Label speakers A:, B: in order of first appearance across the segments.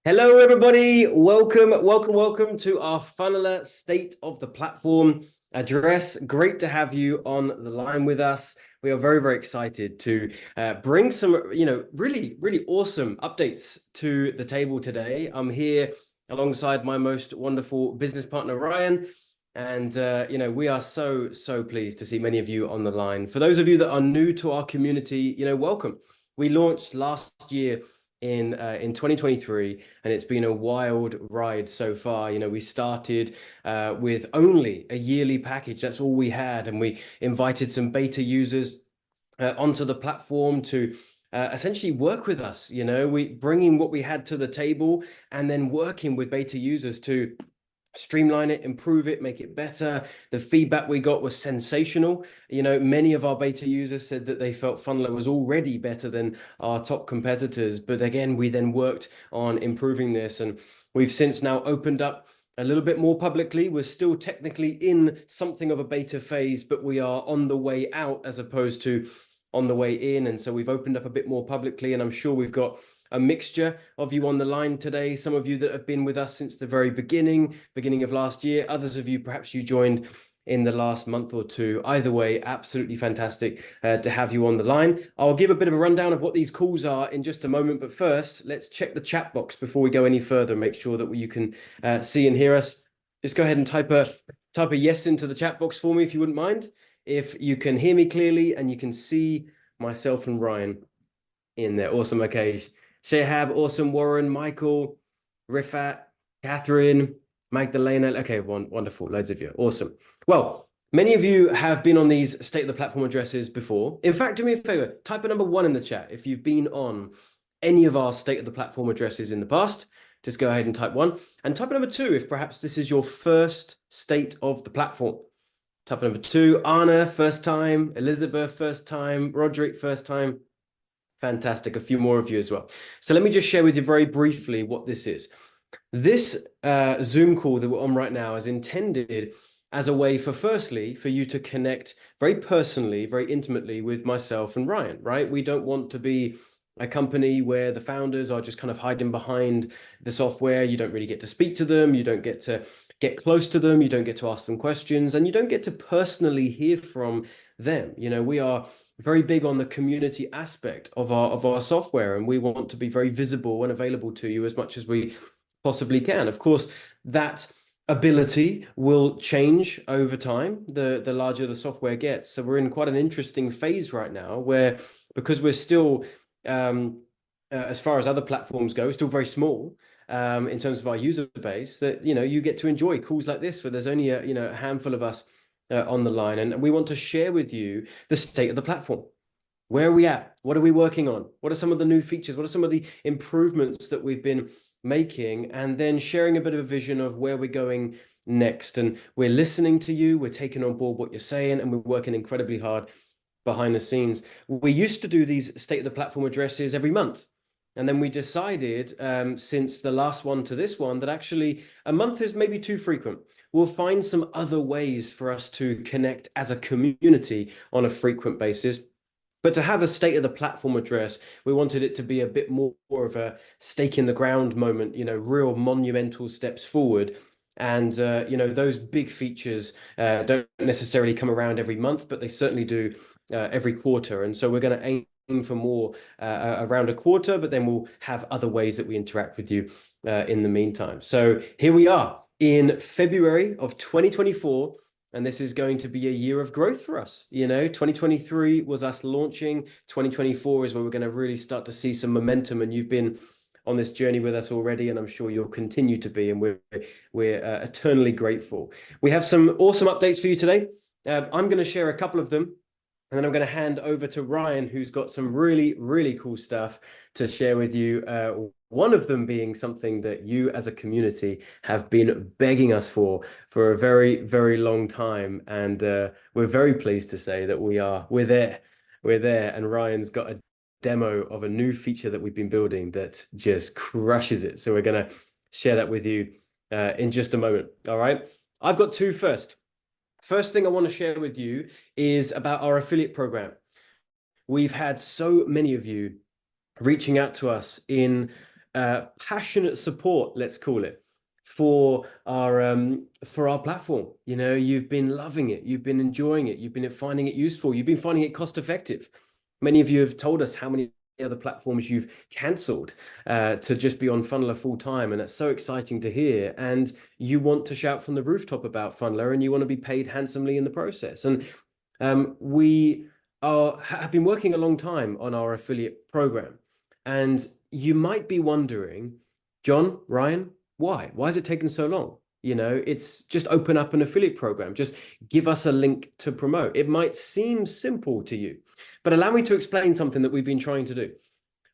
A: Hello, everybody. Welcome to our Funneler State of the Platform address. Great to have you on the line with us. We are very, very excited to bring some, really awesome updates to the table today. I'm here alongside my most wonderful business partner, Ryan. And, we are so pleased to see many of you on the line. For those of you that are new to our community, welcome. We launched last year in 2023, and it's been a wild ride so far. We started with only a yearly package. That's all we had, and we invited some beta users onto the platform to essentially work with us. We bringing what we had to the table and then working with beta users to streamline it, improve it, make it better. The feedback we got was sensational. Many of our beta users said that they felt Funneler was already better than our top competitors. But again, we then worked on improving this, and we've since now opened up a little bit more publicly. We're still technically in something of a beta phase, but we are on the way out as opposed to on the way in. And so we've opened up a bit more publicly, and I'm sure we've got a mixture of you on the line today. Some of you that have been with us since the very beginning of last year. Others of you, perhaps you joined in the last month or two. Either way, absolutely fantastic to have you on the line. I'll give a bit of a rundown of what these calls are in just a moment. But first, let's check the chat box before we go any further. Make sure that you can see and hear us. Just go ahead and type a yes into the chat box for me if you wouldn't mind. If you can hear me clearly and you can see myself and Ryan in there. Awesome. Okay. Shehab, awesome. Warren, Michael, Rifat, Catherine, Magdalena. Okay, wonderful. Loads of you. Awesome. Well, many of you have been on these State of the Platform addresses before. In fact, do me a favor, type a number 1 in the chat if you've been on any of our State of the Platform addresses in the past. Just go ahead and type 1. And type a number 2 if perhaps this is your first State of the Platform. Type number 2. Anna, first time. Elizabeth, first time. Roderick, first time. Fantastic. A few more of you as well. So let me just share with you very briefly what this is. This Zoom call that we're on right now is intended as a way firstly, for you to connect very personally, very intimately with myself and Ryan, right? We don't want to be a company where the founders are just kind of hiding behind the software. You don't really get to speak to them. You don't get to get close to them. You don't get to ask them questions, and you don't get to personally hear from them. We are very big on the community aspect of our software, and we want to be very visible and available to you as much as we possibly can. Of course, that ability will change over time the larger the software gets. So we're in quite an interesting phase right now where, because we're still as far as other platforms go, still very small in terms of our user base, that you get to enjoy calls like this where there's only a handful of us on the line, and we want to share with you the state of the platform. Where are we at? What are we working on? What are some of the new features? What are some of the improvements that we've been making? And then sharing a bit of a vision of where we're going next. And we're listening to you, we're taking on board what you're saying, and we're working incredibly hard behind the scenes. We used to do these state of the platform addresses every month. And then we decided, since the last one to this one, that actually a month is maybe too frequent. We'll find some other ways for us to connect as a community on a frequent basis. But to have a state of the platform address, we wanted it to be a bit more of a stake in the ground moment, real monumental steps forward. And, those big features don't necessarily come around every month, but they certainly do every quarter. And so we're going to aim for more around a quarter, but then we'll have other ways that we interact with you in the meantime. So here we are in February of 2024, and this is going to be a year of growth for us. 2023 was us launching. 2024 is where we're going to really start to see some momentum, and you've been on this journey with us already, and I'm sure you'll continue to be, and we're eternally grateful. We have some awesome updates for you today. I'm going to share a couple of them, and then I'm going to hand over to Ryan, who's got some really, really cool stuff to share with you. One of them being something that you as a community have been begging us for a very, very long time. And we're very pleased to say that we're there. And Ryan's got a demo of a new feature that we've been building that just crushes it. So we're going to share that with you in just a moment. All right. I've got two first. First thing I want to share with you is about our affiliate program. We've had so many of you reaching out to us in passionate support, let's call it, for our platform. You know, you've been loving it, you've been enjoying it, you've been finding it useful, you've been finding it cost effective. Many of you have told us how many other platforms you've cancelled to just be on Funneler full time, and that's so exciting to hear. And you want to shout from the rooftop about Funneler, and you want to be paid handsomely in the process. And we have been working a long time on our affiliate program, and you might be wondering, John, Ryan, why? Why has it taken so long? You know, it's just open up an affiliate program. Just give us a link to promote. It might seem simple to you, but allow me to explain something that we've been trying to do.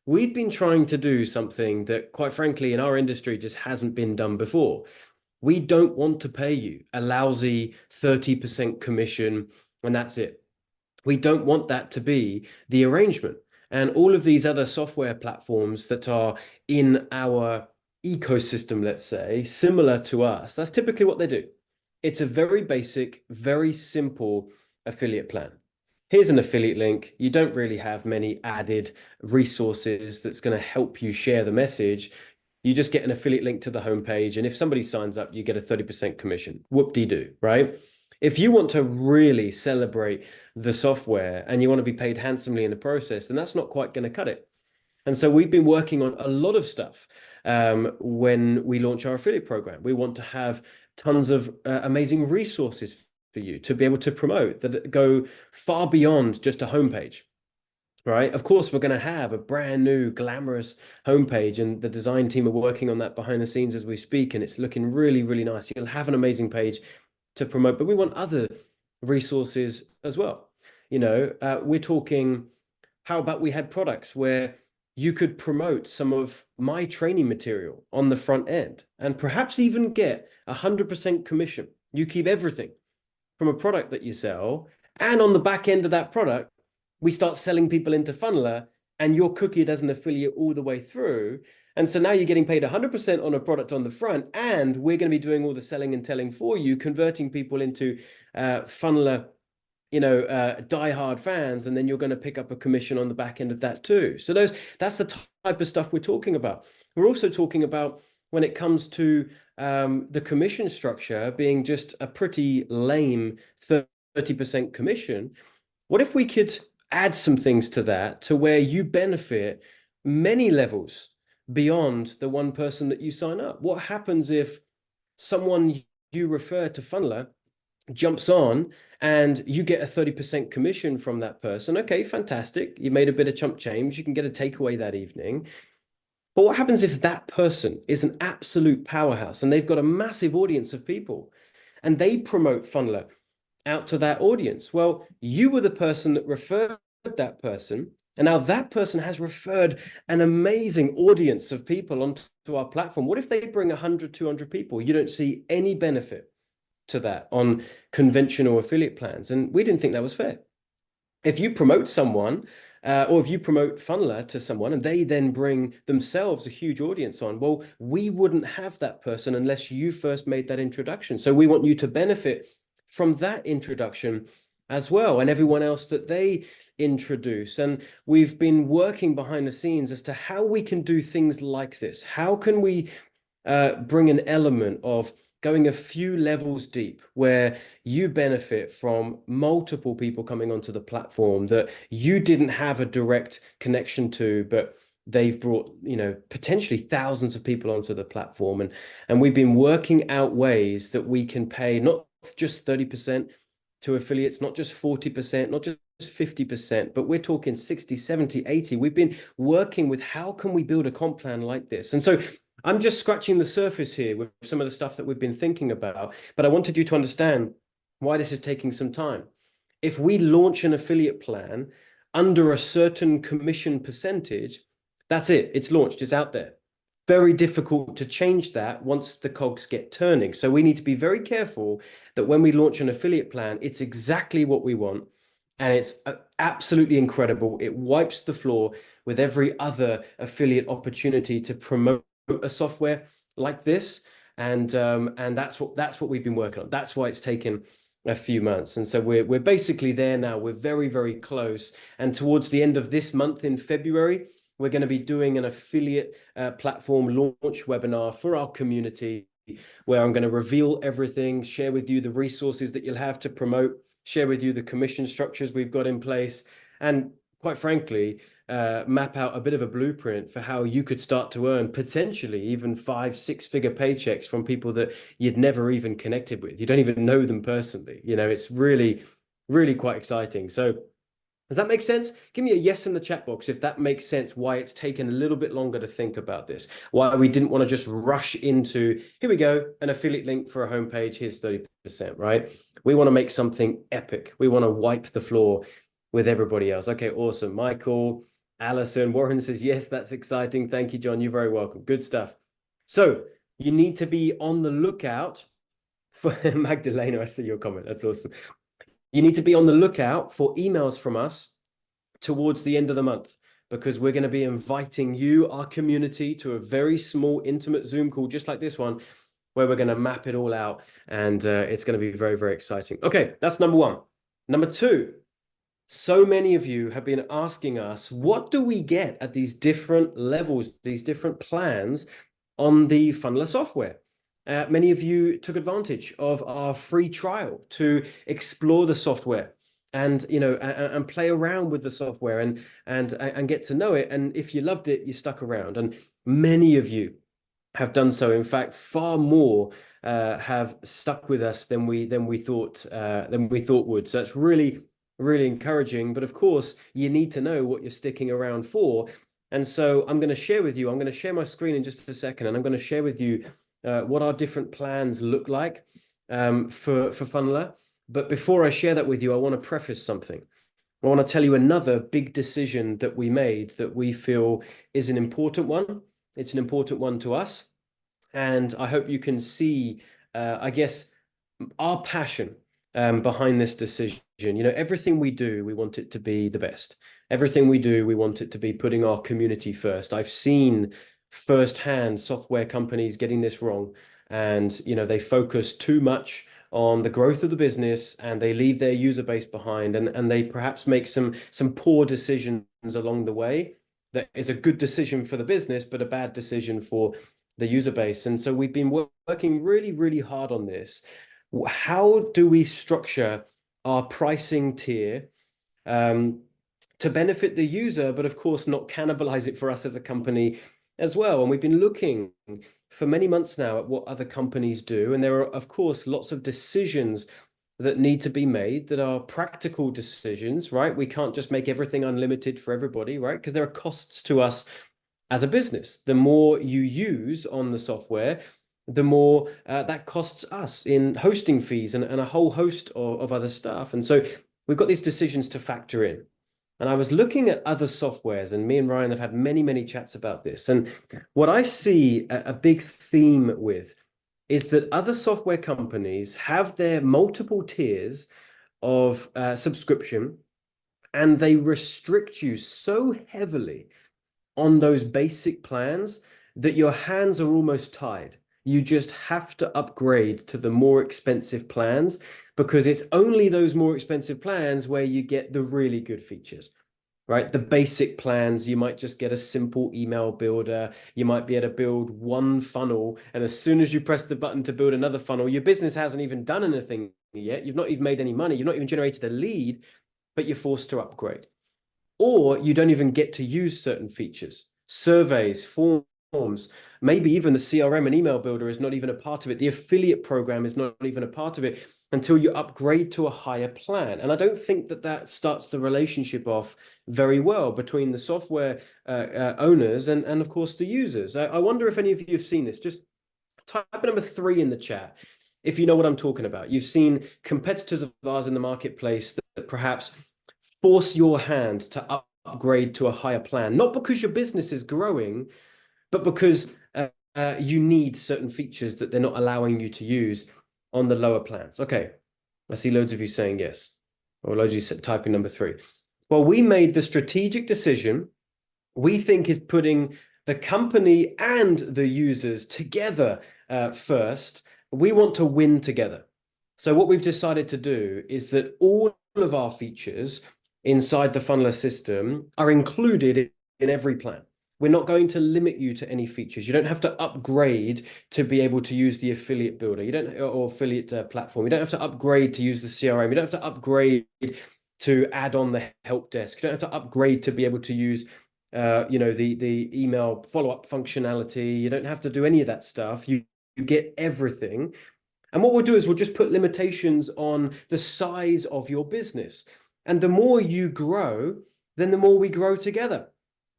A: We've been trying to do something that, quite frankly, in our industry just hasn't been done before. We don't want to pay you a lousy 30% commission, and that's it. We don't want that to be the arrangement. And all of these other software platforms that are in our ecosystem, let's say, similar to us, that's typically what they do. It's a very basic, very simple affiliate plan. Here's an affiliate link. You don't really have many added resources that's going to help you share the message. You just get an affiliate link to the homepage, and if somebody signs up, you get a 30% commission. Whoop-de-doo, right? If you want to really celebrate the software and you want to be paid handsomely in the process, then that's not quite going to cut it. And so we've been working on a lot of stuff when we launch our affiliate program. We want to have tons of amazing resources for you to be able to promote that go far beyond just a homepage. Right. Of course, we're going to have a brand new glamorous homepage, and the design team are working on that behind the scenes as we speak, and it's looking really, really nice. You'll have an amazing page to promote, but we want other resources as well. You know, we're talking, how about we had products where you could promote some of my training material on the front end and perhaps even get 100% commission. You keep everything from a product that you sell, and on the back end of that product, we start selling people into Funneler, and you're cookied as an affiliate all the way through. And so now you're getting paid 100% on a product on the front, and we're going to be doing all the selling and telling for you, converting people into Funneler, you know, diehard fans, and then you're going to pick up a commission on the back end of that too. So that's the type of stuff we're talking about. We're also talking about, when it comes to the commission structure being just a pretty lame 30% commission, what if we could add some things to that, to where you benefit many levels beyond the one person that you sign up? What happens if someone you refer to Funneler jumps on and you get a 30% commission from that person? Okay, fantastic. You made a bit of chump change. You can get a takeaway that evening. But what happens if that person is an absolute powerhouse and they've got a massive audience of people and they promote Funneler out to that audience? Well, you were the person that referred that person, and now that person has referred an amazing audience of people onto our platform. What if they bring 100, 200 people? You don't see any benefit to that on conventional affiliate plans, and we didn't think that was fair. If you promote someone, or if you promote Funneler to someone and they then bring themselves a huge audience on, well, we wouldn't have that person unless you first made that introduction. So we want you to benefit from that introduction as well, and everyone else that they introduce. And we've been working behind the scenes as to how we can do things like this. How can we bring an element of going a few levels deep, where you benefit from multiple people coming onto the platform that you didn't have a direct connection to, but they've brought, you know, potentially thousands of people onto the platform. And we've been working out ways that we can pay not just 30% to affiliates, not just 40%, not just 50%, but we're talking 60, 70, 80. We've been working with, how can we build a comp plan like this? And so I'm just scratching the surface here with some of the stuff that we've been thinking about, but I wanted you to understand why this is taking some time. If we launch an affiliate plan under a certain commission percentage, that's it. It's launched. It's out there. Very difficult to change that once the cogs get turning. So we need to be very careful that when we launch an affiliate plan, it's exactly what we want. And it's absolutely incredible. It wipes the floor with every other affiliate opportunity to promote a software like this. And that's what we've been working on. That's why it's taken a few months. And so we're basically there now. We're very, very close. And towards the end of this month in February, we're going to be doing an affiliate platform launch webinar for our community, where I'm going to reveal everything, share with you the resources that you'll have to promote, share with you the commission structures we've got in place, and quite frankly, map out a bit of a blueprint for how you could start to earn potentially even 5-6-figure paychecks from people that you'd never even connected with. You don't even know them personally. You know, it's really, really quite exciting. So does that make sense? Give me a yes in the chat box if that makes sense, why it's taken a little bit longer to think about this, why we didn't want to just rush into, here we go, an affiliate link for a homepage, here's 30%, right? We want to make something epic. We want to wipe the floor with everybody else. Okay, awesome. Michael, Allison, Warren says, yes, that's exciting. Thank you, John. You're very welcome. Good stuff. So you need to be on the lookout for Magdalena. I see your comment. That's awesome. You need to be on the lookout for emails from us towards the end of the month, because we're going to be inviting you, our community, to a very small, intimate Zoom call, just like this one, where we're going to map it all out. And it's going to be very, very exciting. Okay, that's number one. Number two, so many of you have been asking us, what do we get at these different levels, these different plans on the Funneler software? Many of you took advantage of our free trial to explore the software and, you know, and play around with the software and get to know it. And if you loved it, you stuck around. And many of you have done so. In fact, far more have stuck with us than we thought would. So that's really, really encouraging. But of course, you need to know what you're sticking around for. And so I'm going to share with you, I'm going to share my screen in just a second, and I'm going to share with you what our different plans look like for Funneler. But before I share that with you, I want to preface something. I want to tell you another big decision that we made that we feel is an important one. It's an important one to us. And I hope you can see, I guess, our passion behind this decision. You know, everything we do, we want it to be the best. Everything we do, we want it to be putting our community first. I've seen firsthand software companies getting this wrong, and you know, they focus too much on the growth of the business and they leave their user base behind, and they perhaps make some poor decisions along the way that is a good decision for the business but a bad decision for the user base. And so we've been working really, really hard on this. How do we structure our pricing tier to benefit the user, but of course not cannibalize it for us as a company as well? And we've been looking for many months now at what other companies do. And there are, of course, lots of decisions that need to be made that are practical decisions, right? We can't just make everything unlimited for everybody, right? Because there are costs to us as a business. The more you use on the software, the more that costs us in hosting fees and a whole host of other stuff. And so we've got these decisions to factor in. And I was looking at other softwares, and me and Ryan have had many, many chats about this. And what I see a big theme with is that other software companies have their multiple tiers of subscription, and they restrict you so heavily on those basic plans that your hands are almost tied. You just have to upgrade to the more expensive plans, because it's only those more expensive plans where you get the really good features, right? The basic plans, you might just get a simple email builder. You might be able to build one funnel, and as soon as you press the button to build another funnel, your business hasn't even done anything yet. You've not even made any money. You've not even generated a lead, but you're forced to upgrade. Or you don't even get to use certain features, surveys, forms, maybe even the CRM and email builder is not even a part of it. The affiliate program is not even a part of it until you upgrade to a higher plan. And I don't think that that starts the relationship off very well between the software owners and of course the users. I wonder if any of you have seen this. Just type number 3 in the chat if you know what I'm talking about. You've seen competitors of ours in the marketplace that perhaps force your hand to upgrade to a higher plan, not because your business is growing, but because you need certain features that they're not allowing you to use on the lower plans. Okay, I see loads of you saying yes, or loads of you typing number 3. Well, we made the strategic decision we think is putting the company and the users together first. We want to win together. So what we've decided to do is that all of our features inside the Funneler system are included in every plan. We're not going to limit you to any features. You don't have to upgrade to be able to use the affiliate builder. You don't, or affiliate platform. You don't have to upgrade to use the CRM. You don't have to upgrade to add on the help desk. You don't have to upgrade to be able to use, the email follow-up functionality. You don't have to do any of that stuff. You get everything. And what we'll do is we'll just put limitations on the size of your business. And the more you grow, then the more we grow together.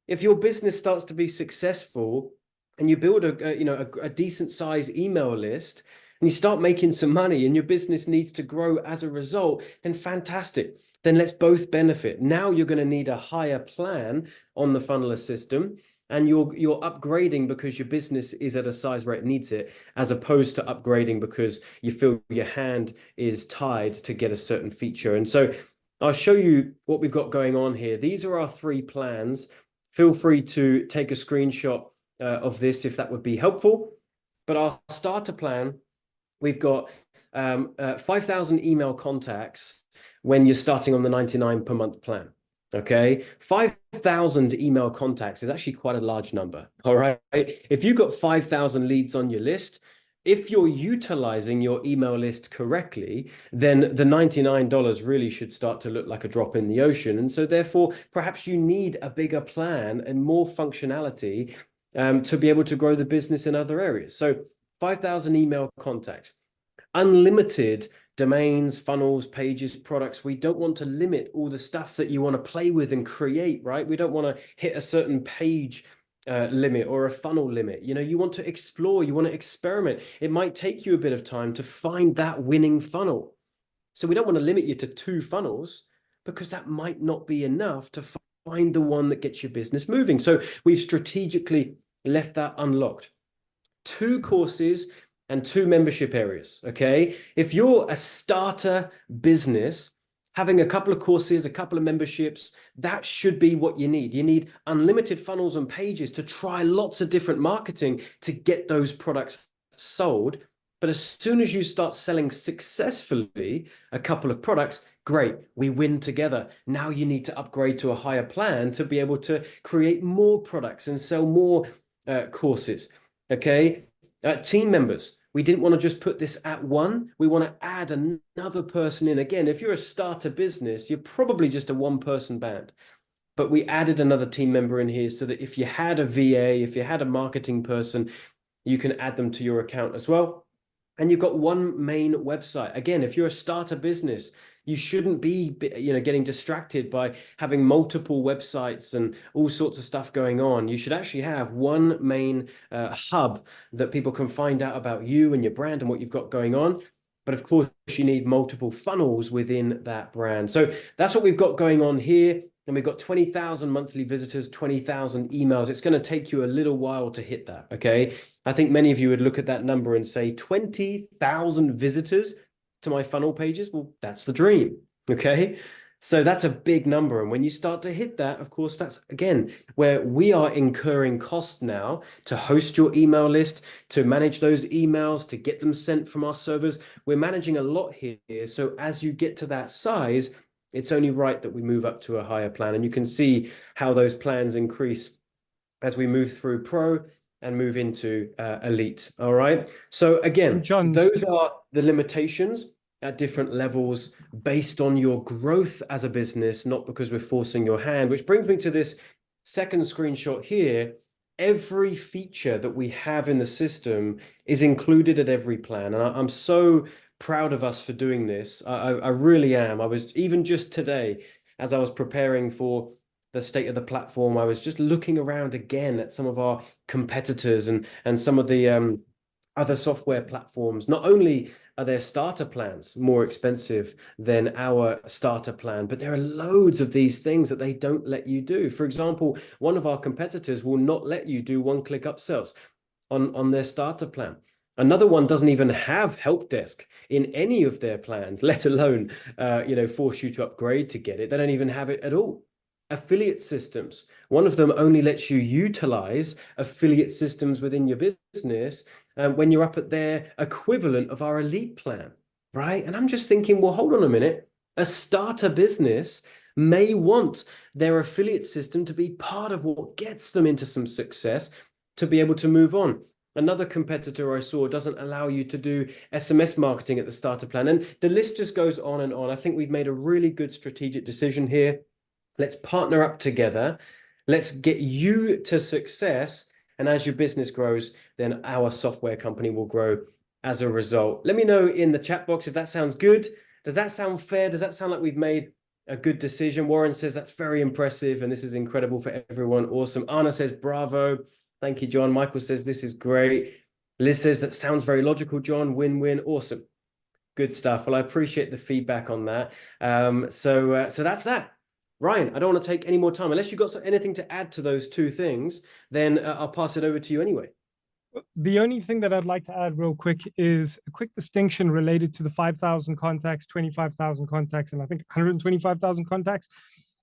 A: If your business starts to be successful and you build a decent size email list and you start making some money and your business needs to grow as a result, then fantastic. Then let's both benefit. Now you're going to need a higher plan on the Funneler system, and you're upgrading because your business is at a size where it needs it, as opposed to upgrading because you feel your hand is tied to get a certain feature. And so I'll show you what we've got going on here. These are our 3 plans. Feel free to take a screenshot of this if that would be helpful. But our starter plan, we've got 5,000 email contacts when you're starting on the 99 per month plan. Okay, 5,000 email contacts is actually quite a large number. All right, if you've got 5,000 leads on your list, if you're utilizing your email list correctly, then the $99 really should start to look like a drop in the ocean. And so therefore, perhaps you need a bigger plan and more functionality to be able to grow the business in other areas. So 5,000 email contacts, unlimited domains, funnels, pages, products. We don't want to limit all the stuff that you want to play with and create, right? We don't want to hit a certain page limit or a funnel limit. You want to explore, you want to experiment. It might take you a bit of time to find that winning funnel. So we don't want to limit you to 2 funnels because that might not be enough to find the one that gets your business moving. So we've strategically left that unlocked. 2 courses and 2 membership areas, okay? If you're a starter business, having a couple of courses, a couple of memberships, that should be what you need. You need unlimited funnels and pages to try lots of different marketing to get those products sold. But as soon as you start selling successfully a couple of products, great, we win together. Now you need to upgrade to a higher plan to be able to create more products and sell more courses, okay? Team members, we didn't want to just put this at 1. We want to add another person in. Again, if you're a starter business, you're probably just a 1-person band. But we added another team member in here so that if you had a VA, if you had a marketing person, you can add them to your account as well. And you've got 1 main website. Again, if you're a starter business, you shouldn't be, getting distracted by having multiple websites and all sorts of stuff going on. You should actually have 1 main hub that people can find out about you and your brand and what you've got going on. But of course, you need multiple funnels within that brand. So that's what we've got going on here. And we've got 20,000 monthly visitors, 20,000 emails. It's going to take you a little while to hit that, okay? I think many of you would look at that number and say 20,000 visitors to my funnel pages. Well, that's the dream, okay? So that's a big number. And when you start to hit that, of course, that's, again, where we are incurring cost now to host your email list, to manage those emails, to get them sent from our servers. We're managing a lot here. So as you get to that size, it's only right that we move up to a higher plan. And you can see how those plans increase as we move through Pro and move into Elite. All right. So again, those are the limitations at different levels based on your growth as a business, not because we're forcing your hand, which brings me to this second screenshot here. Every feature that we have in the system is included at every plan. And I'm so proud of us for doing this. I really am. I was, even just today, as I was preparing for the state of the platform, I was just looking around again at some of our competitors and some of the other software platforms. Not only are their starter plans more expensive than our starter plan, but there are loads of these things that they don't let you do. For example, one of our competitors will not let you do one-click upsells on their starter plan. Another one doesn't even have help desk in any of their plans, let alone, force you to upgrade to get it. They don't even have it at all. Affiliate systems. One of them only lets you utilize affiliate systems within your business when you're up at their equivalent of our Elite plan, right? And I'm just thinking, well, hold on a minute. A starter business may want their affiliate system to be part of what gets them into some success to be able to move on. Another competitor I saw doesn't allow you to do SMS marketing at the starter plan. And the list just goes on and on. I think we've made a really good strategic decision here. Let's partner up together. Let's get you to success. And as your business grows, then our software company will grow as a result. Let me know in the chat box if that sounds good. Does that sound fair? Does that sound like we've made a good decision? Warren says that's very impressive and this is incredible for everyone. Awesome. Anna says, bravo. Thank you, John. Michael says, this is great. Liz says, that sounds very logical, John. Win-win. Awesome. Good stuff. Well, I appreciate the feedback on that. So that's that. Ryan, I don't want to take any more time. Unless you've got anything to add to those two things, then I'll pass it over to you anyway.
B: The only thing that I'd like to add real quick is a quick distinction related to the 5,000 contacts, 25,000 contacts, and I think 125,000 contacts.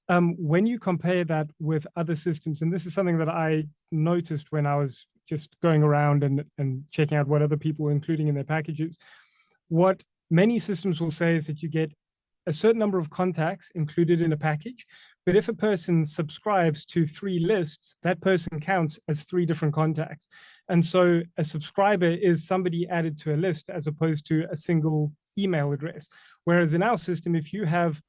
B: When you compare that with other systems, and this is something that I noticed when I was just going around and checking out what other people were including in their packages, what many systems will say is that you get a certain number of contacts included in a package, but if a person subscribes to 3 lists, that person counts as 3 different contacts. And so a subscriber is somebody added to a list as opposed to a single email address. Whereas in our system, if you have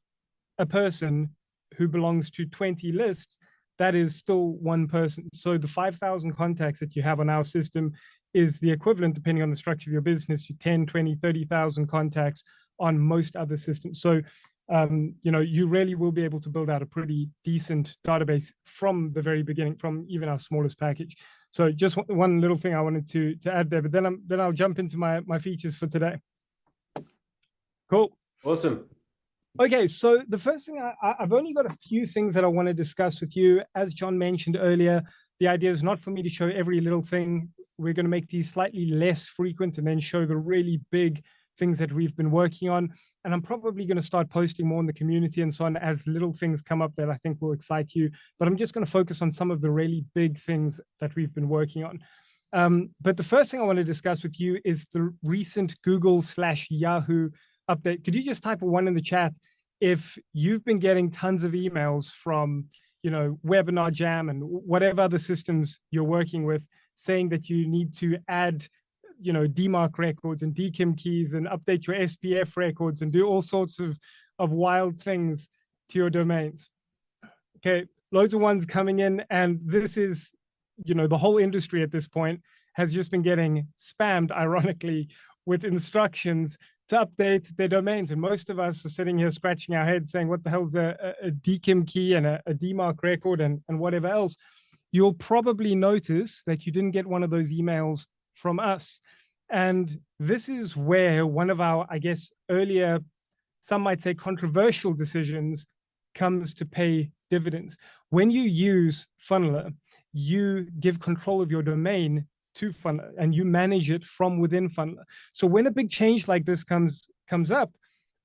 B: a person who belongs to 20 lists, that is still one person. So the 5,000 contacts that you have on our system is the equivalent, depending on the structure of your business, to 10, 20, 30,000 contacts on most other systems. So, you really will be able to build out a pretty decent database from the very beginning, from even our smallest package. So just one little thing I wanted to add there, but then I'll jump into my features for today. Cool.
A: Awesome.
B: Okay, so the first thing, I've only got a few things that I want to discuss with you. As John mentioned earlier, the idea is not for me to show every little thing. We're going to make these slightly less frequent and then show the really big things that we've been working on. And I'm probably going to start posting more in the community and so on as little things come up that I think will excite you. But I'm just going to focus on some of the really big things that we've been working on. But the first thing I want to discuss with you is the recent Google/Yahoo update. Could you just type a 1 in the chat if you've been getting tons of emails from, Webinar Jam and whatever other systems you're working with saying that you need to add DMARC records and DKIM keys and update your SPF records and do all sorts of wild things to your domains. Okay, loads of ones coming in, and this is, the whole industry at this point has just been getting spammed, ironically, with instructions to update their domains. And most of us are sitting here scratching our heads saying, what the hell's a DKIM key and a DMARC record and whatever else? You'll probably notice that you didn't get one of those emails from us. And this is where one of our, I guess, earlier, some might say controversial decisions comes to pay dividends. When you use Funneler, you give control of your domain to Funneler and you manage it from within Funneler. So when a big change like this comes up,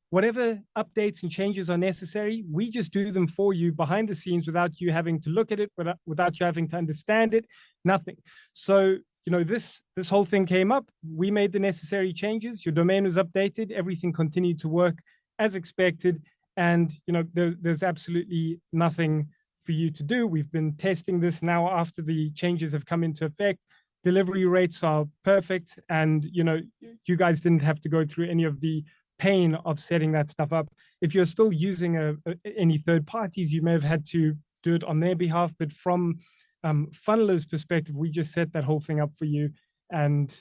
B: whatever updates and changes are necessary, we just do them for you behind the scenes without you having to look at it, without you having to understand it, nothing. So this whole thing came up. We made the necessary changes. Your domain was updated. Everything continued to work as expected. And, there's absolutely nothing for you to do. We've been testing this now after the changes have come into effect. Delivery rates are perfect. And, you guys didn't have to go through any of the pain of setting that stuff up. If you're still using any third parties, you may have had to do it on their behalf. But from Funneler's perspective, we just set that whole thing up for you and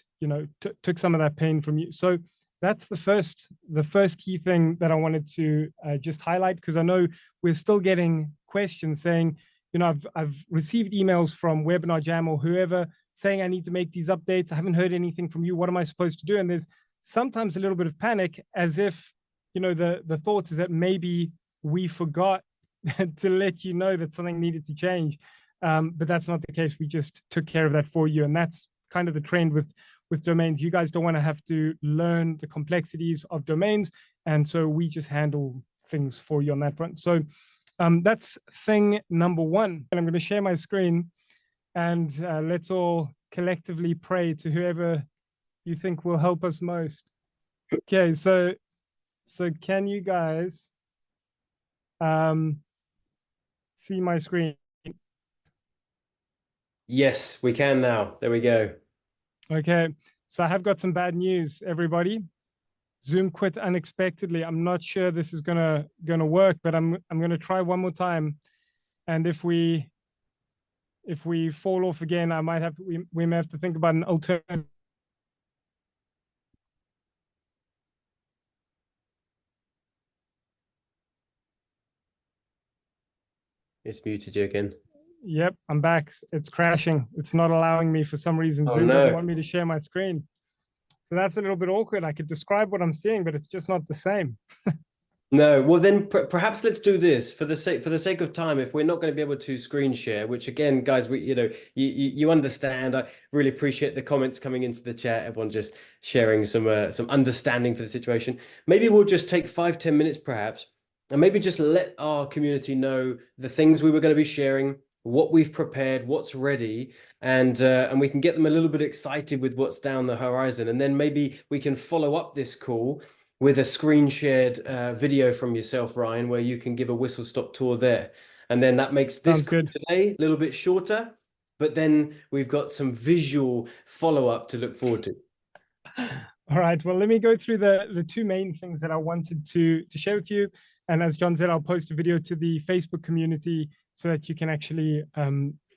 B: took some of that pain from you. So that's the first key thing that I wanted to just highlight, because I know we're still getting questions saying, I've received emails from Webinar Jam or whoever saying I need to make these updates. I haven't heard anything from you. What am I supposed to do? And there's sometimes a little bit of panic, as if the thought is that maybe we forgot to let you know that something needed to change. But that's not the case. We just took care of that for you. And that's kind of the trend with domains. You guys don't want to have to learn the complexities of domains. And so we just handle things for you on that front. So that's thing number 1. And I'm going to share my screen and let's all collectively pray to whoever you think will help us most. Okay, so can you guys see my screen?
A: Yes, we can now. There we go.
B: Okay, so I have got some bad news, everybody. Zoom quit unexpectedly. I'm not sure this is gonna work, but I'm gonna try one more time. And if we fall off again, I might have we may have to think about an alternative.
A: It's muted you again.
B: Yep, I'm back. It's crashing. It's not allowing me for some reason.
A: Oh,
B: Zoom
A: no.
B: doesn't want me to share my screen. So that's a little bit awkward. I could describe what I'm seeing, but it's just not the same.
A: No, well then perhaps let's do this for the sake of time. If we're not going to be able to screen share, which again, guys, you understand. I really appreciate the comments coming into the chat. Everyone just sharing some understanding for the situation. Maybe we'll just take 5-10 minutes perhaps, and maybe just let our community know the things we were going to be sharing, what we've prepared, what's ready, and we can get them a little bit excited with what's down the horizon, and then maybe we can follow up this call with a screen shared video from yourself, Ryan, where you can give a whistle-stop tour there. And then that makes this call today a little bit shorter, but then we've got some visual follow-up to look forward to.
B: All right, well, let me go through the two main things that I wanted to share with you. And as John said, I'll post a video to the Facebook community so that you can actually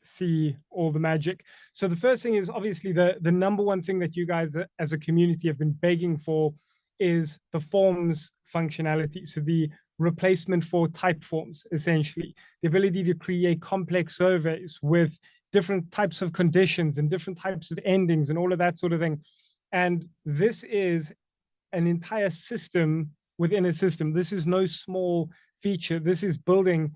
B: see all the magic. So the first thing is obviously the number one thing that you guys as a community have been begging for is the forms functionality. So the replacement for type forms, essentially, the ability to create complex surveys with different types of conditions and different types of endings and all of that sort of thing. And this is an entire system within a system. This is no small feature. This is building,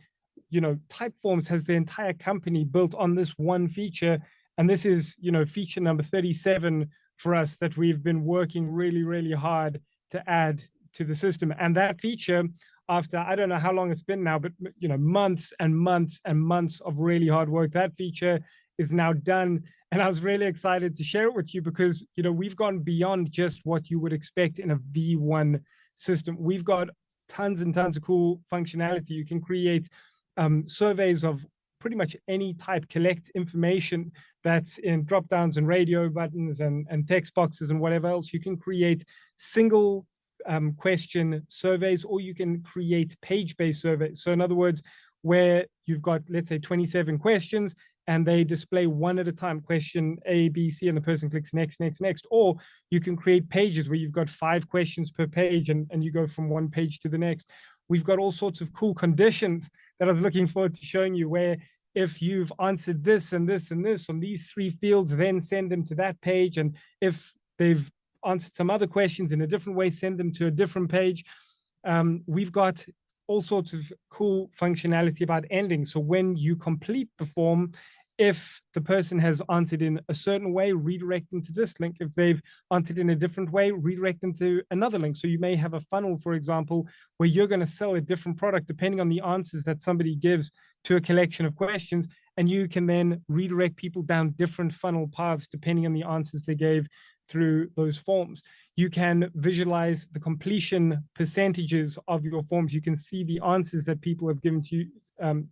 B: Typeforms has the entire company built on this one feature. And this is, feature number 37 for us that we've been working really, really hard to add to the system. And that feature, after I don't know how long it's been now, but months and months and months of really hard work, that feature is now done. And I was really excited to share it with you because we've gone beyond just what you would expect in a V1 system. We've got tons and tons of cool functionality. You can create surveys of pretty much any type, collect information that's in drop downs and radio buttons and text boxes and whatever else. You can create single question surveys, or you can create page-based surveys. So in other words, where you've got, let's say, 27 questions and they display one at a time, question A, B, C, and the person clicks next, next, next. Or you can create pages where you've got 5 questions per page and you go from one page to the next. We've got all sorts of cool conditions that I was looking forward to showing you, where if you've answered this and this and this on these 3 fields, then send them to that page. And if they've answered some other questions in a different way, send them to a different page. We've got all sorts of cool functionality about ending. So when you complete the form, if the person has answered in a certain way, redirect them to this link. If they've answered in a different way, redirect them to another link. So you may have a funnel, for example, where you're going to sell a different product depending on the answers that somebody gives to a collection of questions. And you can then redirect people down different funnel paths depending on the answers they gave through those forms. You can visualize the completion percentages of your forms. You can see the answers that people have given to you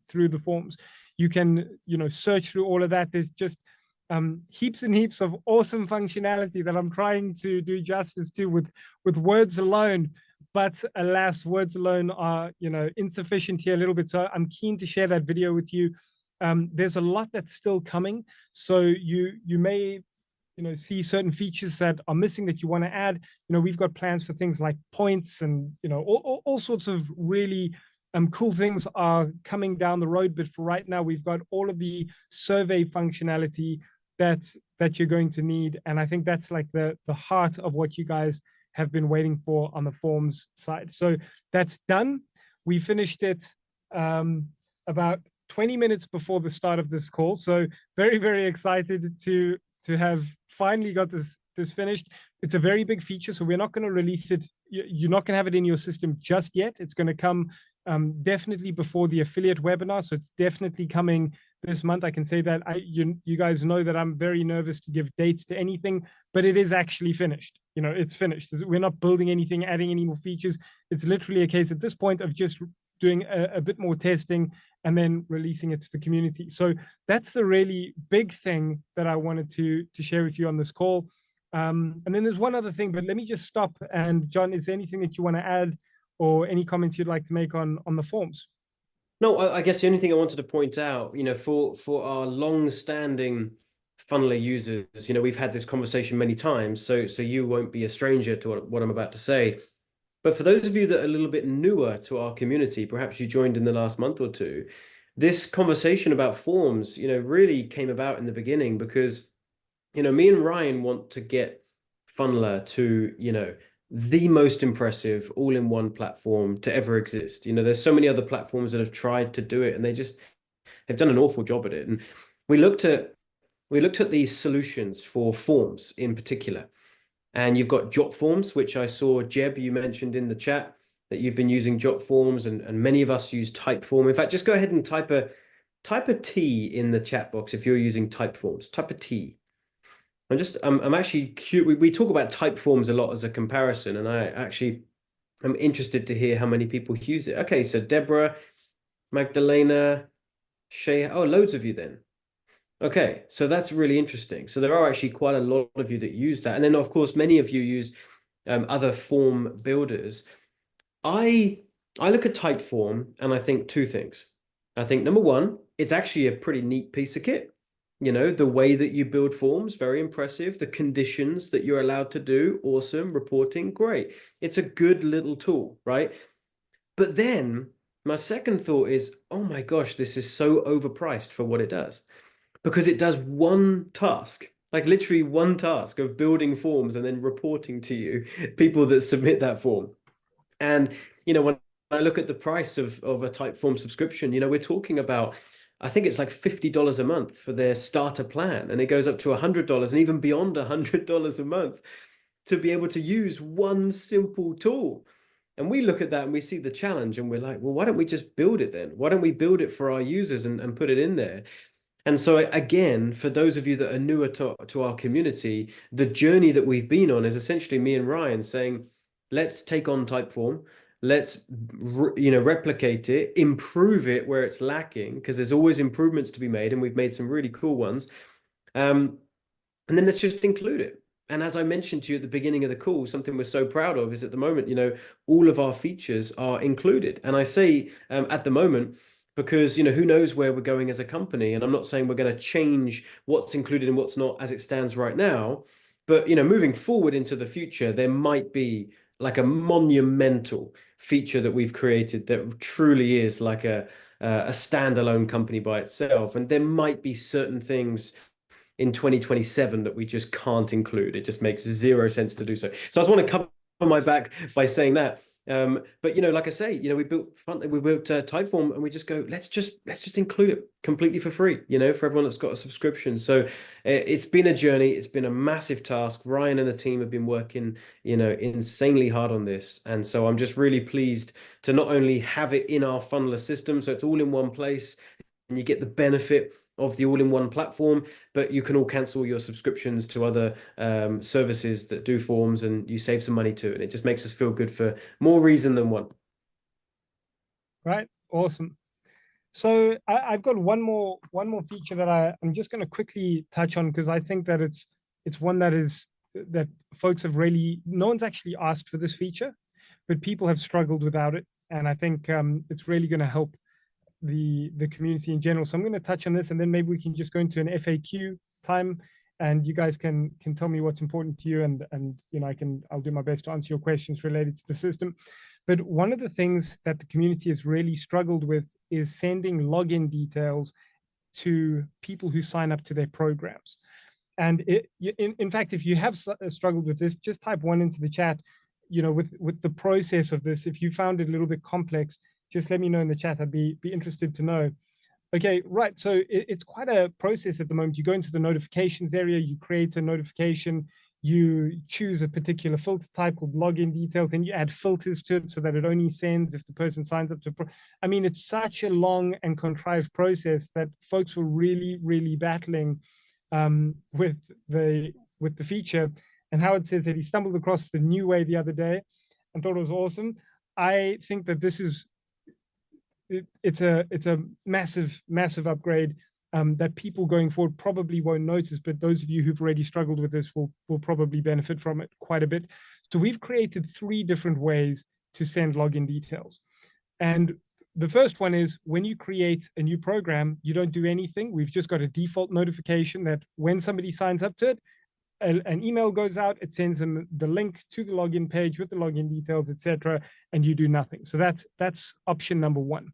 B: through the forms. You can, search through all of that. There's just heaps and heaps of awesome functionality that I'm trying to do justice to with words alone. But alas, words alone are, insufficient here a little bit. So I'm keen to share that video with you. There's a lot that's still coming. So you may, see certain features that are missing that you want to add. We've got plans for things like points and, all sorts of really cool things are coming down the road. But for right now, we've got all of the survey functionality that you're going to need. And I think that's like the heart of what you guys have been waiting for on the forms side. So that's done. We finished it about 20 minutes before the start of this call. So very, very excited to have finally got this finished. It's a very big feature, so we're not going to release it. You're not going to have it in your system just yet. It's going to come definitely before the affiliate webinar. So it's definitely coming this month. I can say that. You guys know that I'm very nervous to give dates to anything, but it is actually finished. It's finished. We're not building anything, adding any more features. It's literally a case at this point of just doing a bit more testing and then releasing it to the community. So that's the really big thing that I wanted to share with you on this call. And then there's one other thing, but let me just stop. And John, is there anything that you want to add or any comments you'd like to make on the forms?
A: No, I guess the only thing I wanted to point out, for our long-standing Funneler users, we've had this conversation many times, so you won't be a stranger to what I'm about to say. But for those of you that are a little bit newer to our community, perhaps you joined in the last month or two, this conversation about forms, really came about in the beginning because, me and Ryan want to get Funneler to, the most impressive all-in-one platform to ever exist. There's so many other platforms that have tried to do it and they've done an awful job at it. And we looked at these solutions for forms in particular. And you've got Jotforms, which I saw, Jeb, you mentioned in the chat that you've been using Jotforms, and many of us use Typeform. In fact, just go ahead and type a T in the chat box if you're using Typeforms. Type a T. I'm actually curious. We talk about Typeforms a lot as a comparison, and I'm interested to hear how many people use it. Okay, so Deborah, Magdalena, Shay, loads of you then. Okay, so that's really interesting. So there are actually quite a lot of you that use that. And then, of course, many of you use other form builders. I look at Typeform and I think two things. I think, number one, it's actually a pretty neat piece of kit. The way that you build forms, very impressive. The conditions that you're allowed to do, awesome. Reporting, great. It's a good little tool, right? But then my second thought is, oh my gosh, this is so overpriced for what it does. Because it does one task, like literally one task of building forms and then reporting to you, people that submit that form. And, when I look at the price of a Typeform subscription, we're talking about, I think it's like $50 a month for their starter plan. And it goes up to $100 and even beyond $100 a month to be able to use one simple tool. And we look at that and we see the challenge and we're like, well, why don't we just build it then? Why don't we build it for our users and put it in there? And so again, for those of you that are newer to our community, the journey that we've been on is essentially me and Ryan saying, let's take on Typeform, let's replicate it, improve it where it's lacking, because there's always improvements to be made, and we've made some really cool ones. And then let's just include it. And as I mentioned to you at the beginning of the call, something we're so proud of is at the moment, all of our features are included. And I say at the moment, because who knows where we're going as a company, and I'm not saying we're going to change what's included and what's not as it stands right now, but moving forward into the future, there might be like a monumental feature that we've created that truly is like a standalone company by itself, and there might be certain things in 2027 that we just can't include. It just makes zero sense to do so. So I just want to cover my back by saying that. But like I say, we built Typeform, and we just go, let's just include it completely for free, for everyone that's got a subscription. So it's been a journey. It's been a massive task. Ryan and the team have been working, insanely hard on this. And so I'm just really pleased to not only have it in our Funneler system, so it's all in one place, and you get the benefit of the all-in-one platform, but you can all cancel your subscriptions to other services that do forms, and you save some money too. And it just makes us feel good for more reason than one.
B: Right. Awesome. So I've got one more feature that I'm just going to quickly touch on, because I think that it's one that folks have really, no one's actually asked for this feature, but people have struggled without it. And I think it's really going to help the community in general. So I'm going to touch on this, and then maybe we can just go into an FAQ time, and you guys can tell me what's important to you, and I'll do my best to answer your questions related to the system. But one of the things that the community has really struggled with is sending login details to people who sign up to their programs. And in fact, if you have struggled with this, just type 1 into the chat. With the process of this, if you found it a little bit complex, just let me know in the chat. I'd be interested to know. Okay, right. So it's quite a process at the moment. You go into the notifications area, you create a notification, you choose a particular filter type called login details, and you add filters to it so that it only sends if the person signs up to. I mean, it's such a long and contrived process that folks were really, really battling with the feature. And Howard says that he stumbled across the new way the other day and thought it was awesome. I think that this is it's a massive upgrade that people going forward probably won't notice, but those of you who've already struggled with this will probably benefit from it quite a bit. So we've created 3 different ways to send login details. And the first one is when you create a new program, you don't do anything. We've just got a default notification that when somebody signs up to it, an email goes out, it sends them the link to the login page with the login details, etc., and you do nothing. So that's option number 1.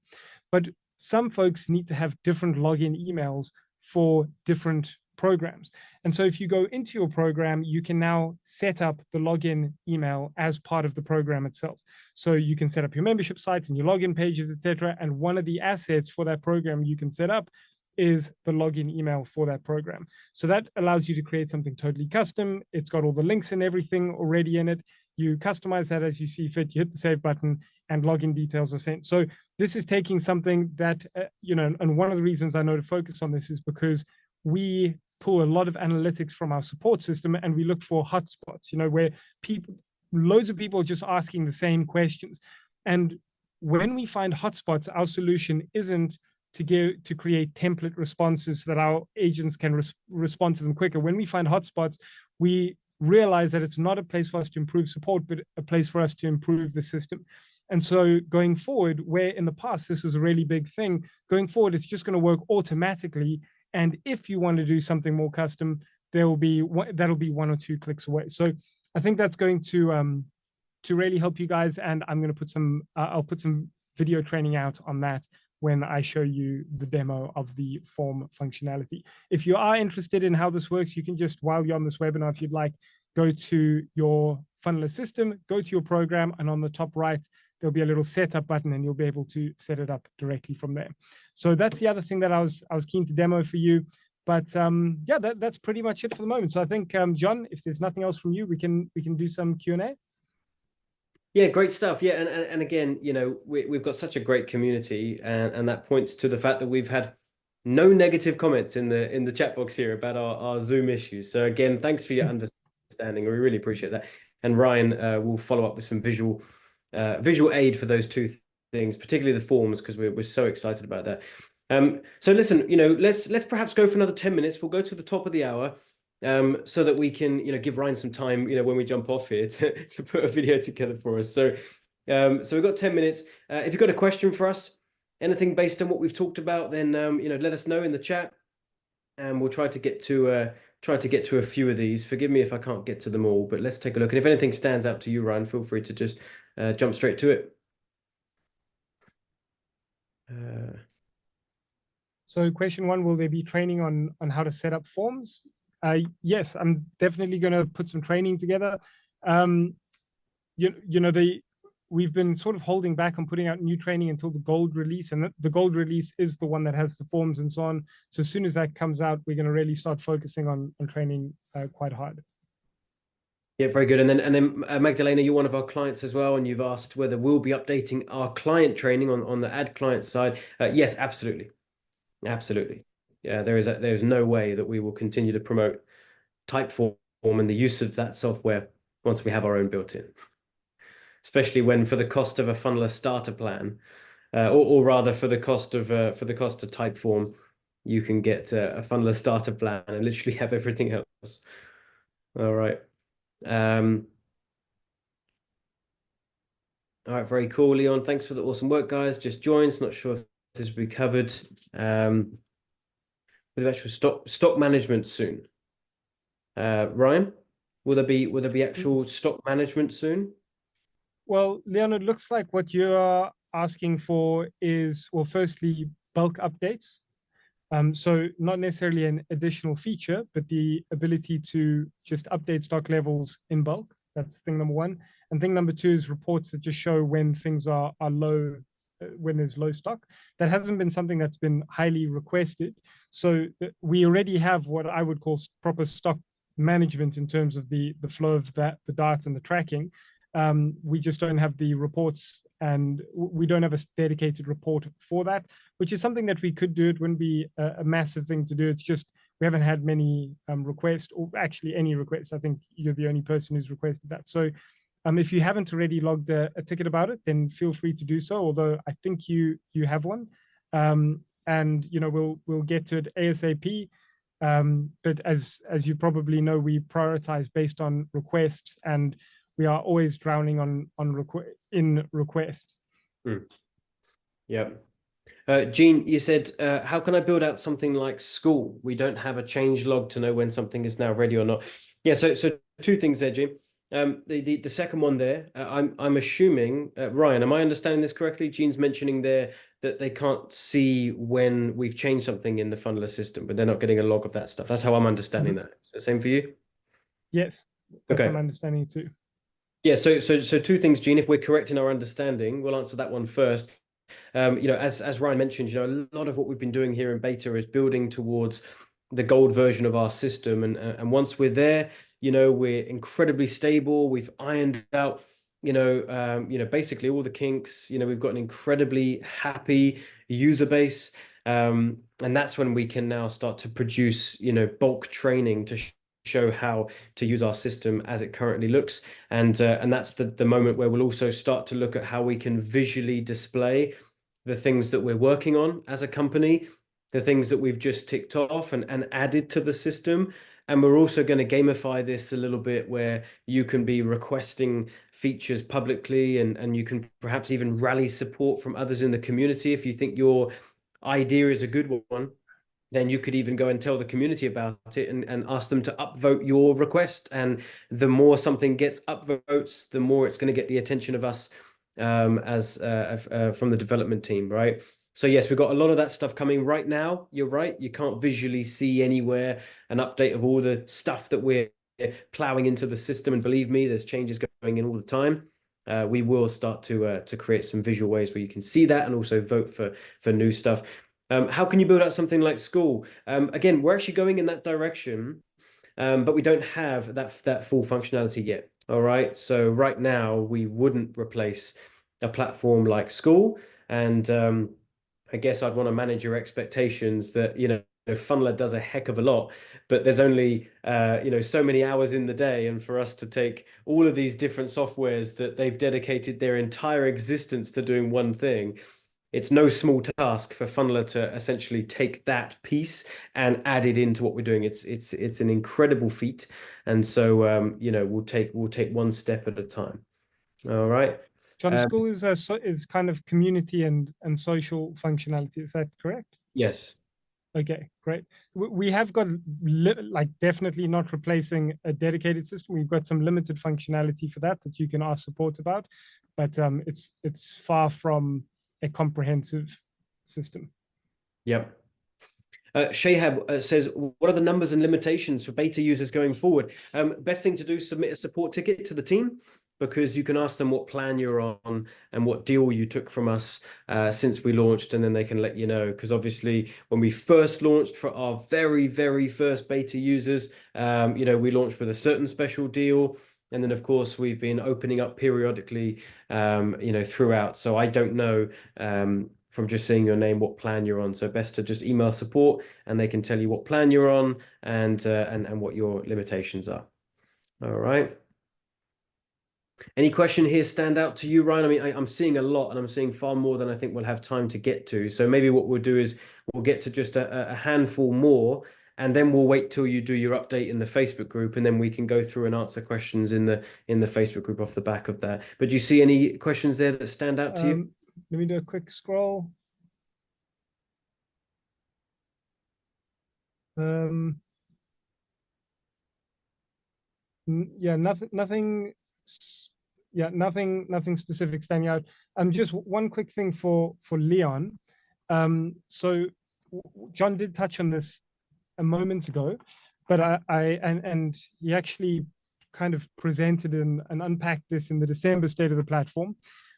B: But some folks need to have different login emails for different programs. And so if you go into your program, you can now set up the login email as part of the program itself. So you can set up your membership sites and your login pages, etc. And one of the assets for that program you can set up is the login email for that program. So that allows you to create something totally custom. It's got all the links and everything already in it. You customize that as you see fit, you hit the save button, and login details are sent. So this is taking something that, and one of the reasons I know to focus on this is because we pull a lot of analytics from our support system and we look for hotspots, where loads of people are just asking the same questions. And when we find hotspots, our solution isn't to create template responses so that our agents can respond to them quicker. When we find hotspots, we realize that it's not a place for us to improve support, but a place for us to improve the system. And so going forward, where in the past this was a really big thing, going forward, it's just going to work automatically. And if you want to do something more custom, that'll be 1 or 2 clicks away. So I think that's going to really help you guys. And I'm going to I'll put some video training out on that when I show you the demo of the form functionality. If you are interested in how this works, you can just, while you're on this webinar, if you'd like, go to your Funneler system, go to your program, and on the top right, there'll be a little setup button and you'll be able to set it up directly from there. So that's the other thing that I was keen to demo for you. But yeah, that's pretty much it for the moment. So I think, John, if there's nothing else from you, we can do some Q&A.
A: Yeah, great stuff. Yeah, and again, we've got such a great community, and that points to the fact that we've had no negative comments in the chat box here about our Zoom issues. So again, thanks for your understanding. We really appreciate that. And Ryan will follow up with some visual aid for those 2 things, particularly the forms, because we're so excited about that. So listen, let's perhaps go for another 10 minutes. We'll go to the top of the hour. So that we can, give Ryan some time, when we jump off here to put a video together for us. So we've got 10 minutes. If you've got a question for us, anything based on what we've talked about, then, let us know in the chat, and we'll try to get to a few of these. Forgive me if I can't get to them all, but let's take a look. And if anything stands out to you, Ryan, feel free to just jump straight to it.
B: So question 1, will there be training on how to set up forms? Yes, I'm definitely going to put some training together. We've been sort of holding back on putting out new training until the gold release, and the gold release is the one that has the forms and so on. So as soon as that comes out, we're going to really start focusing on training quite hard.
A: Yeah, very good. And then Magdalena, you're one of our clients as well, and you've asked whether we'll be updating our client training on the ad client side. Yes, absolutely. Yeah, there's no way that we will continue to promote Typeform and the use of that software once we have our own built-in, especially when for the cost of a Funneler starter plan, or rather for the cost of Typeform, you can get a Funneler starter plan and literally have everything else. All right. All right, very cool, Leon. Thanks for the awesome work, guys. Just joined. Not sure if this will be covered. With actual stock management soon. Ryan, will there be actual stock management soon?
B: Well, Leon, it looks like what you're asking for is, well, firstly, bulk updates. So not necessarily an additional feature, but the ability to just update stock levels in bulk. That's thing number 1. And thing number 2 is reports that just show when things are low, when there's low stock. That hasn't been something that's been highly requested. So we already have what I would call proper stock management in terms of the flow of the data and the tracking. We just don't have the reports, and we don't have a dedicated report for that, which is something that we could do. It wouldn't be a massive thing to do. It's just we haven't had many requests, or actually any requests. I think you're the only person who's requested that. So If you haven't already logged a ticket about it, then feel free to do so. Although I think you have one, and we'll get to it ASAP. But as you probably know, we prioritize based on requests, and we are always drowning in requests.
A: Yeah. Gene, you said, how can I build out something like school? We don't have a change log to know when something is now ready or not. Yeah, so two things there, Gene. The second one there, I'm assuming, Ryan, am I understanding this correctly? Gene's mentioning there that they can't see when we've changed something in the funneler system, but they're not getting a log of that stuff. That's how I'm understanding that. Is the same for you?
B: Yes, that's
A: Okay.
B: what I'm understanding too.
A: Yeah, so two things, Gene. If we're correct in our understanding, we'll answer that one first. As Ryan mentioned, a lot of what we've been doing here in beta is building towards the gold version of our system, and once we're there, we're incredibly stable. We've ironed out, basically all the kinks. We've got an incredibly happy user base, and that's when we can now start to produce, bulk training to show how to use our system as it currently looks, and that's the moment where we'll also start to look at how we can visually display the things that we're working on as a company, the things that we've just ticked off and added to the system. And we're also going to gamify this a little bit, where you can be requesting features publicly, and you can perhaps even rally support from others in the community. If you think your idea is a good one, then you could even go and tell the community about it and ask them to upvote your request. And the more something gets upvotes, the more it's going to get the attention of us from the development team, right? So yes, we've got a lot of that stuff coming right now. You're right. You can't visually see anywhere an update of all the stuff that we're plowing into the system. And believe me, there's changes going in all the time. We will start to create some visual ways where you can see that and also vote for new stuff. How can you build out something like school? Again, we're actually going in that direction, but we don't have that full functionality yet. All right. So right now we wouldn't replace a platform like school. And I guess I'd want to manage your expectations that, Funneler does a heck of a lot, but there's only, so many hours in the day. And for us to take all of these different softwares that they've dedicated their entire existence to doing one thing, it's no small task for Funneler to essentially take that piece and add it into what we're doing. It's an incredible feat, and so we'll take one step at a time. All right.
B: John, school is kind of community and social functionality. Is that correct?
A: Yes.
B: Okay, great. We have got definitely not replacing a dedicated system. We've got some limited functionality for that you can ask support about, but it's far from a comprehensive system.
A: Yep. Shahab says, what are the numbers and limitations for beta users going forward? Best thing to do is submit a support ticket to the team, because you can ask them what plan you're on and what deal you took from us since we launched, and then they can let you know. Because obviously, when we first launched for our very, very first beta users, we launched with a certain special deal. And then, of course, we've been opening up periodically, throughout. So I don't know from just seeing your name what plan you're on. So best to just email support, and they can tell you what plan you're on and what your limitations are. All right. Any question here stand out to you, Ryan? I mean, I'm seeing a lot, and I'm seeing far more than I think we'll have time to get to. So maybe what we'll do is we'll get to just a handful more, and then we'll wait till you do your update in the Facebook group, and then we can go through and answer questions in the Facebook group off the back of that. But do you see any questions there that stand out to you?
B: Let me do a quick scroll. Yeah, nothing specific standing out. Just one quick thing for Leon. So John did touch on this a moment ago, but and he actually kind of presented and unpacked this in the December state of the platform,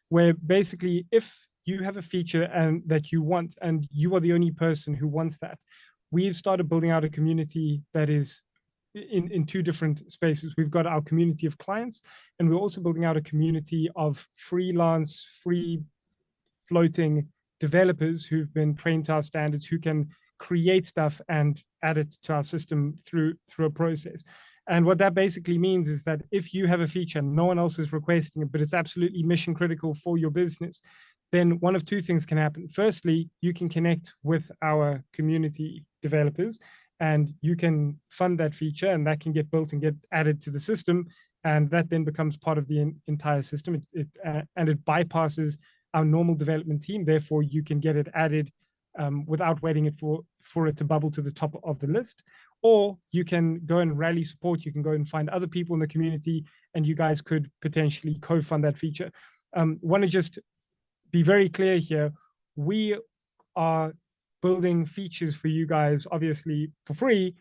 B: where basically if you have a feature and that you want, and you are the only person who wants that, we've started building out a community that is in two different spaces. We've got our community of clients, and we're also building out a community of freelance, free floating developers who've been trained to our standards, who can create stuff and add it to our system through a process. And what that basically means is that if you have a feature, no one else is requesting it, but it's absolutely mission critical for your business, then one of two things can happen. Firstly, you can connect with our community developers and you can fund that feature, and that can get built and get added to the system. And that then becomes part of the entire system. And it bypasses our normal development team. Therefore, you can get it added without waiting for it to bubble to the top of the list. Or you can go and rally support. You can go and find other people in the community, and you guys could potentially co-fund that feature. Want to just be very clear here. We are building features for you guys, obviously for free,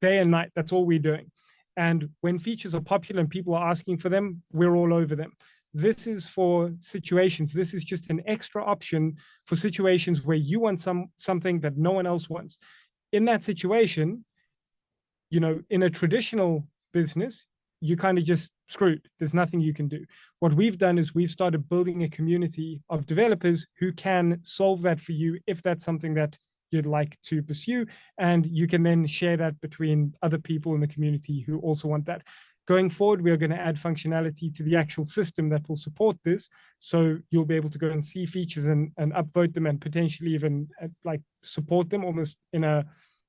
B: day and night. That's all we're doing. And when features are popular and people are asking for them, we're all over them. This is for situations. This is just an extra option for situations where you want something that no one else wants. In that situation, you know, in a traditional business, you kind of just screwed. There's nothing you can do. What we've done is we've started building a community of developers who can solve that for you if that's something that you'd like to pursue. And you can then share that between other people in the community who also want that. Going forward, we are going to add functionality to the actual system that will support this. So you'll be able to go and see features and upvote them, and potentially even like support them almost in a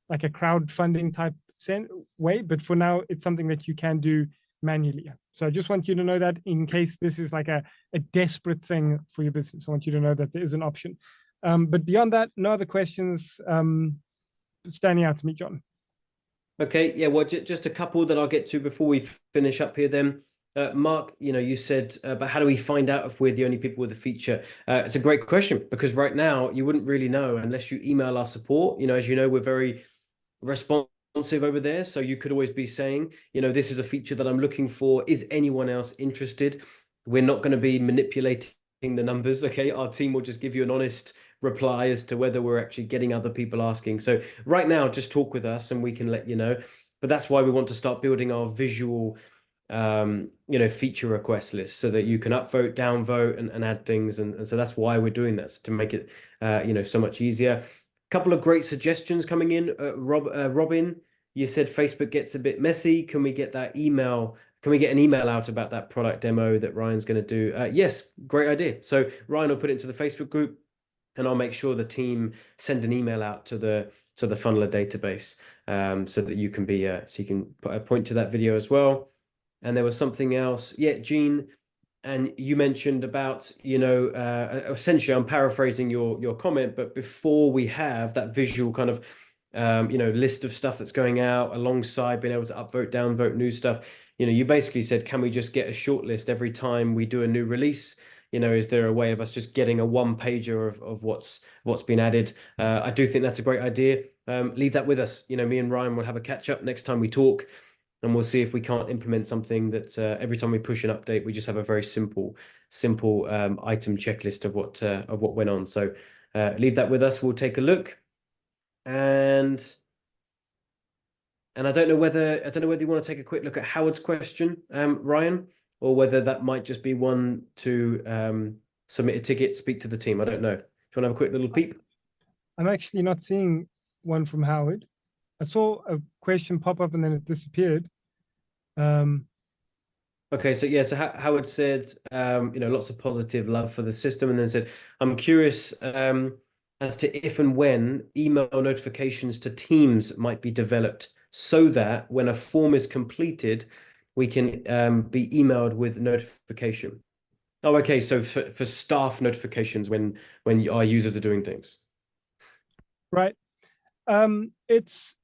B: like a crowdfunding type way. But for now, it's something that you can do manually. So I just want you to know that in case this is like a desperate thing for your business, I want you to know that there is an option. But beyond that, no other questions standing out to me, John.
A: Okay, yeah, well, just a couple that I'll get to before we finish up here then. Mark, you know, you said, but how do we find out if we're the only people with a feature? It's a great question, because right now you wouldn't really know unless you email our support. You know, as you know, we're very responsive over there. So you could always be saying, you know, this is a feature that I'm looking for. Is anyone else interested? We're not going to be manipulating the numbers. Okay, our team will just give you an honest reply as to whether we're actually getting other people asking. So right now, just talk with us and we can let you know. But that's why we want to start building our visual you know, feature request list, so that you can upvote, downvote, and add things. And so that's why we're doing this, to make it you know, so much easier. A couple of great suggestions coming in. Robin, you said Facebook gets a bit messy. Can we get that email? Can we get an email out about that product demo that Ryan's going to do? Yes, great idea. So Ryan will put it into the Facebook group, and I'll make sure the team send an email out to the Funneler database, so that you can be so you can put a point to that video as well. And there was something else. Yeah, Gene, and you mentioned about, you know, essentially, I'm paraphrasing your comment, but before we have that visual kind of, you know, list of stuff that's going out alongside being able to upvote, downvote new stuff, you know, you basically said, can we just get a short list every time we do a new release? You know, is there a way of us just getting a one-pager of what's been added? I do think that's a great idea. Leave that with us. You know, me and Ryan will have a catch up next time we talk, and we'll see if we can't implement something that every time we push an update, we just have a very simple item checklist of what went on. So leave that with us. We'll take a look, and I don't know whether you want to take a quick look at Howard's question, Ryan, or whether that might just be one to submit a ticket, speak to the team. I don't know. Do you want to have a quick little peep?
B: I'm actually not seeing one from Howard. I saw a question pop up and then it disappeared.
A: Okay, so yeah, so Howard said, you know, lots of positive love for the system, and then said, I'm curious as to if and when email notifications to teams might be developed, so that when a form is completed, we can be emailed with notification. Oh, okay, so for staff notifications when our users are doing things.
B: Right. This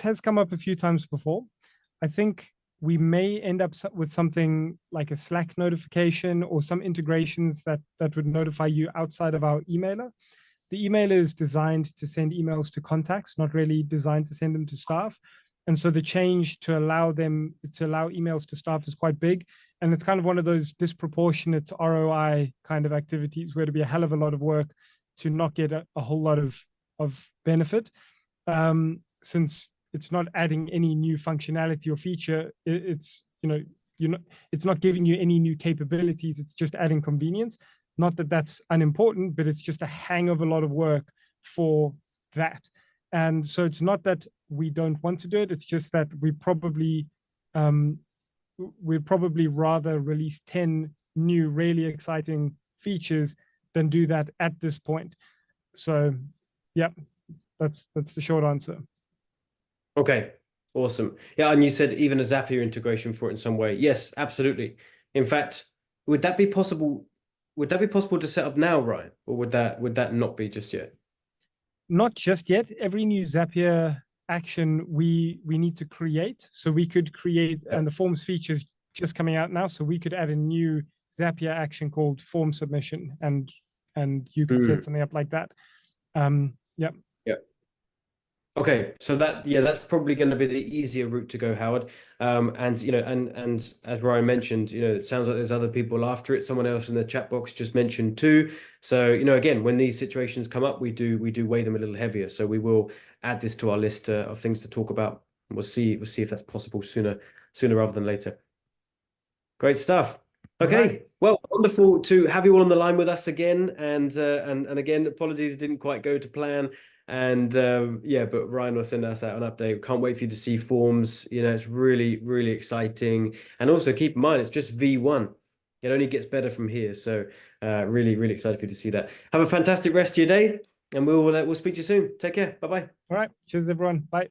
B: has come up a few times before. I think we may end up with something like a Slack notification or some integrations that would notify you outside of our emailer. The emailer is designed to send emails to contacts, not really designed to send them to staff. And so the change to allow emails to staff is quite big. And it's kind of one of those disproportionate ROI kind of activities where it'd be a hell of a lot of work to not get a whole lot of benefit. Since it's not adding any new functionality or feature, it's not giving you any new capabilities. It's just adding convenience. Not that that's unimportant, but it's just a hang of a lot of work for that. And so it's not that we don't want to do it. It's just that we'd probably rather release 10 new, really exciting features than do that at this point. So, yeah, that's the short answer.
A: Okay, awesome. Yeah, and you said even a Zapier integration for it in some way. Yes, absolutely. In fact, would that be possible? Would that be possible to set up now, Ryan, or would that not be just yet?
B: Not just yet. Every new Zapier action we need to create. So we could create, and the forms feature is just coming out now. So we could add a new Zapier action called form submission, and you could set something up like that. Yeah.
A: Yeah. Okay, so that's probably going to be the easier route to go, Howard. And you know, and as Ryan mentioned, you know, it sounds like there's other people after it. Someone else in the chat box just mentioned too. So you know, again, when these situations come up, we do weigh them a little heavier. So we will add this to our list of things to talk about. We'll see if that's possible sooner rather than later. Great stuff. Okay,
B: Right.
A: well, wonderful to have you all on the line with us again. And again, apologies, it didn't quite go to plan. And yeah, but Ryan will send us out an update. Can't wait for you to see forms. You know, it's really, really exciting. And also keep in mind, it's just V1. It only gets better from here. So really, really excited for you to see that. Have a fantastic rest of your day, and we'll speak to you soon. Take care. Bye-bye.
B: All right. Cheers, everyone. Bye.